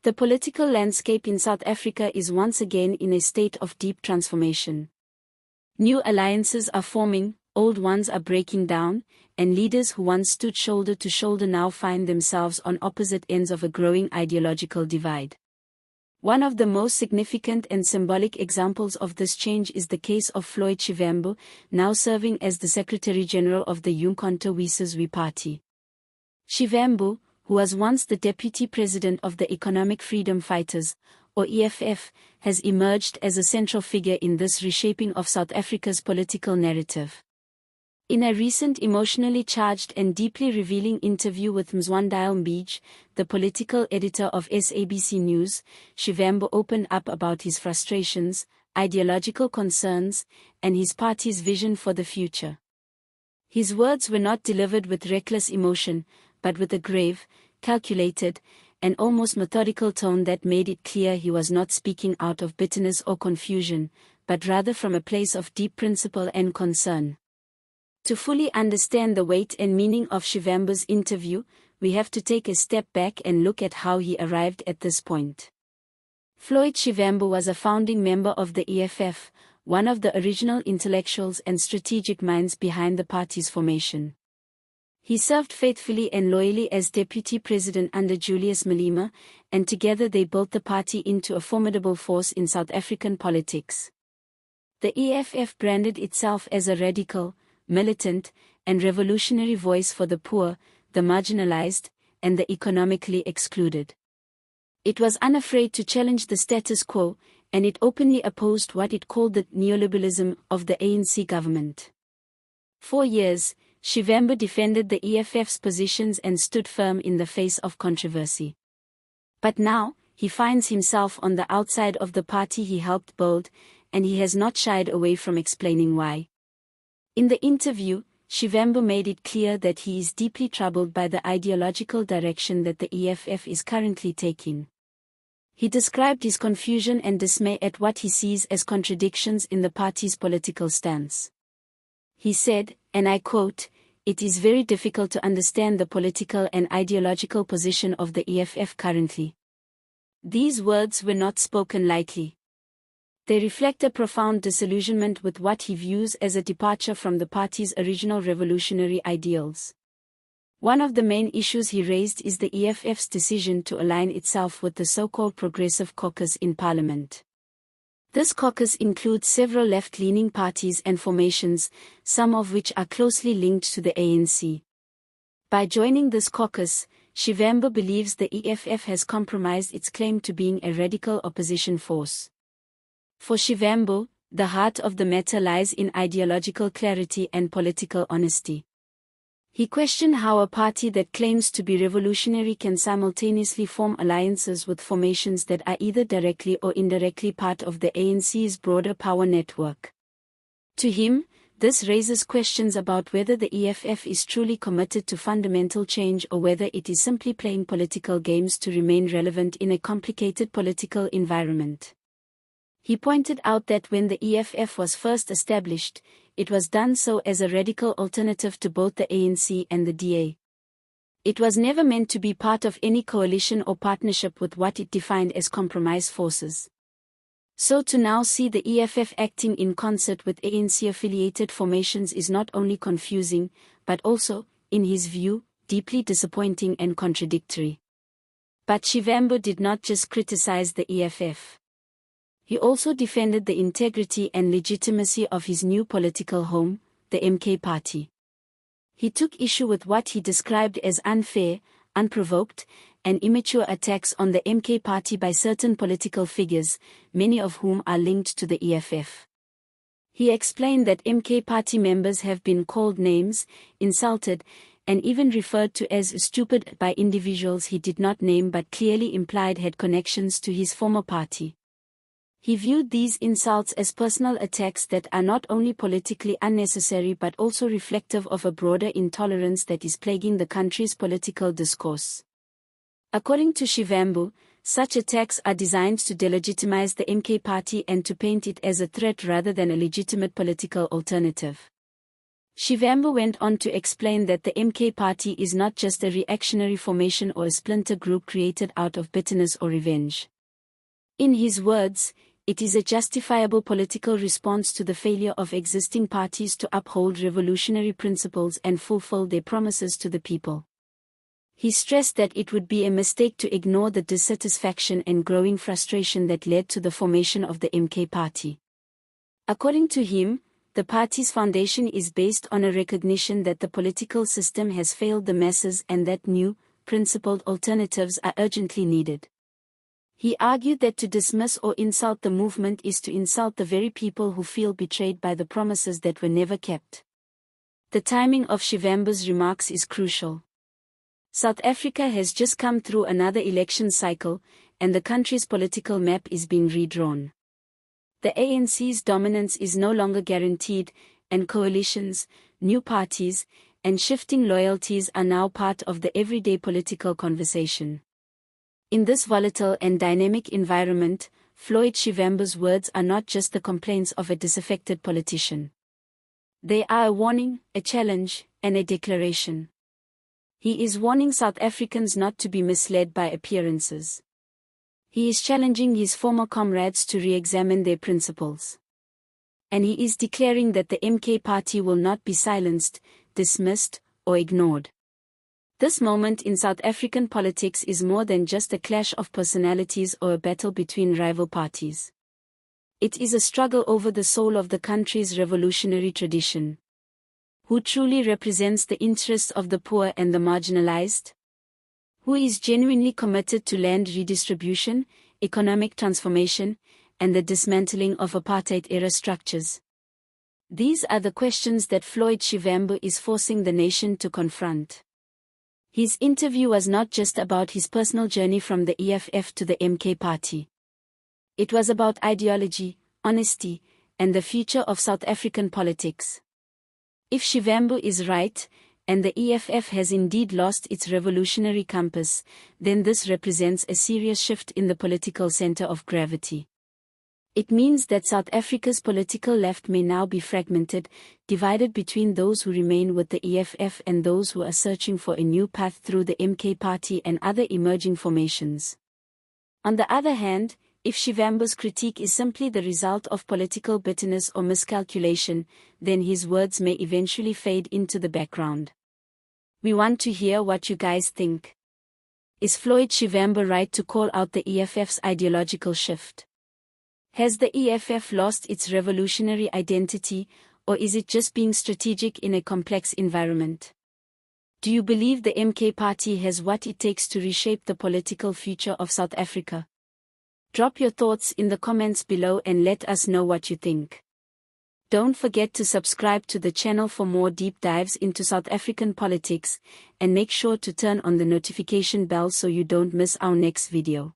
The political landscape in South Africa is once again in a state of deep transformation. New alliances are forming, old ones are breaking down, and leaders who once stood shoulder to shoulder now find themselves on opposite ends of a growing ideological divide. One of the most significant and symbolic examples of this change is the case of Floyd Shivambu, now serving as the Secretary-General of the Umkhonto we Sizwe Party. Shivambu, who was once the Deputy President of the Economic Freedom Fighters, or EFF, has emerged as a central figure in this reshaping of South Africa's political narrative. In a recent emotionally charged and deeply revealing interview with Mzwandile Mbij, the political editor of SABC News, Shivambu opened up about his frustrations, ideological concerns, and his party's vision for the future. His words were not delivered with reckless emotion, but with a grave, calculated, and almost methodical tone that made it clear he was not speaking out of bitterness or confusion, but rather from a place of deep principle and concern. To fully understand the weight and meaning of Shivambu's interview, we have to take a step back and look at how he arrived at this point. Floyd Shivambu was a founding member of the EFF, one of the original intellectuals and strategic minds behind the party's formation. He served faithfully and loyally as deputy president under Julius Malema, and together they built the party into a formidable force in South African politics. The EFF branded itself as a radical, militant, and revolutionary voice for the poor, the marginalized, and the economically excluded. It was unafraid to challenge the status quo, and it openly opposed what it called the neoliberalism of the ANC government. For years, Shivambu defended the EFF's positions and stood firm in the face of controversy. But now, he finds himself on the outside of the party he helped build, and he has not shied away from explaining why. In the interview, Shivambu made it clear that he is deeply troubled by the ideological direction that the EFF is currently taking. He described his confusion and dismay at what he sees as contradictions in the party's political stance. He said, and I quote, "It is very difficult to understand the political and ideological position of the EFF currently." These words were not spoken lightly. They reflect a profound disillusionment with what he views as a departure from the party's original revolutionary ideals. One of the main issues he raised is the EFF's decision to align itself with the so-called Progressive Caucus in Parliament. This caucus includes several left-leaning parties and formations, some of which are closely linked to the ANC. By joining this caucus, Shivambu believes the EFF has compromised its claim to being a radical opposition force. For Shivambu, the heart of the matter lies in ideological clarity and political honesty. He questioned how a party that claims to be revolutionary can simultaneously form alliances with formations that are either directly or indirectly part of the ANC's broader power network. To him, this raises questions about whether the EFF is truly committed to fundamental change or whether it is simply playing political games to remain relevant in a complicated political environment. He pointed out that when the EFF was first established, it was done so as a radical alternative to both the ANC and the DA. It was never meant to be part of any coalition or partnership with what it defined as compromise forces. So to now see the EFF acting in concert with ANC-affiliated formations is not only confusing, but also, in his view, deeply disappointing and contradictory. But Shivambu did not just criticize the EFF. He also defended the integrity and legitimacy of his new political home, the MK Party. He took issue with what he described as unfair, unprovoked, and immature attacks on the MK Party by certain political figures, many of whom are linked to the EFF. He explained that MK Party members have been called names, insulted, and even referred to as stupid by individuals he did not name but clearly implied had connections to his former party. He viewed these insults as personal attacks that are not only politically unnecessary but also reflective of a broader intolerance that is plaguing the country's political discourse. According to Shivambu, such attacks are designed to delegitimize the MK Party and to paint it as a threat rather than a legitimate political alternative. Shivambu went on to explain that the MK party is not just a reactionary formation or a splinter group created out of bitterness or revenge. In his words, it is a justifiable political response to the failure of existing parties to uphold revolutionary principles and fulfill their promises to the people. He stressed that it would be a mistake to ignore the dissatisfaction and growing frustration that led to the formation of the MK party. According to him, the party's foundation is based on a recognition that the political system has failed the masses and that new, principled alternatives are urgently needed. He argued that to dismiss or insult the movement is to insult the very people who feel betrayed by the promises that were never kept. The timing of Shivambu's remarks is crucial. South Africa has just come through another election cycle, and the country's political map is being redrawn. The ANC's dominance is no longer guaranteed, and coalitions, new parties, and shifting loyalties are now part of the everyday political conversation. In this volatile and dynamic environment, Floyd Shivambu's words are not just the complaints of a disaffected politician. They are a warning, a challenge, and a declaration. He is warning South Africans not to be misled by appearances. He is challenging his former comrades to re-examine their principles. And he is declaring that the MK party will not be silenced, dismissed, or ignored. This moment in South African politics is more than just a clash of personalities or a battle between rival parties. It is a struggle over the soul of the country's revolutionary tradition. Who truly represents the interests of the poor and the marginalized? Who is genuinely committed to land redistribution, economic transformation, and the dismantling of apartheid-era structures? These are the questions that Floyd Shivambu is forcing the nation to confront. His interview was not just about his personal journey from the EFF to the MK party. It was about ideology, honesty, and the future of South African politics. If Shivambu is right, and the EFF has indeed lost its revolutionary compass, then this represents a serious shift in the political center of gravity. It means that South Africa's political left may now be fragmented, divided between those who remain with the EFF and those who are searching for a new path through the MK party and other emerging formations. On the other hand, if Shivambu's critique is simply the result of political bitterness or miscalculation, then his words may eventually fade into the background. We want to hear what you guys think. Is Floyd Shivambu right to call out the EFF's ideological shift? Has the EFF lost its revolutionary identity, or is it just being strategic in a complex environment? Do you believe the MK party has what it takes to reshape the political future of South Africa? Drop your thoughts in the comments below and let us know what you think. Don't forget to subscribe to the channel for more deep dives into South African politics, and make sure to turn on the notification bell so you don't miss our next video.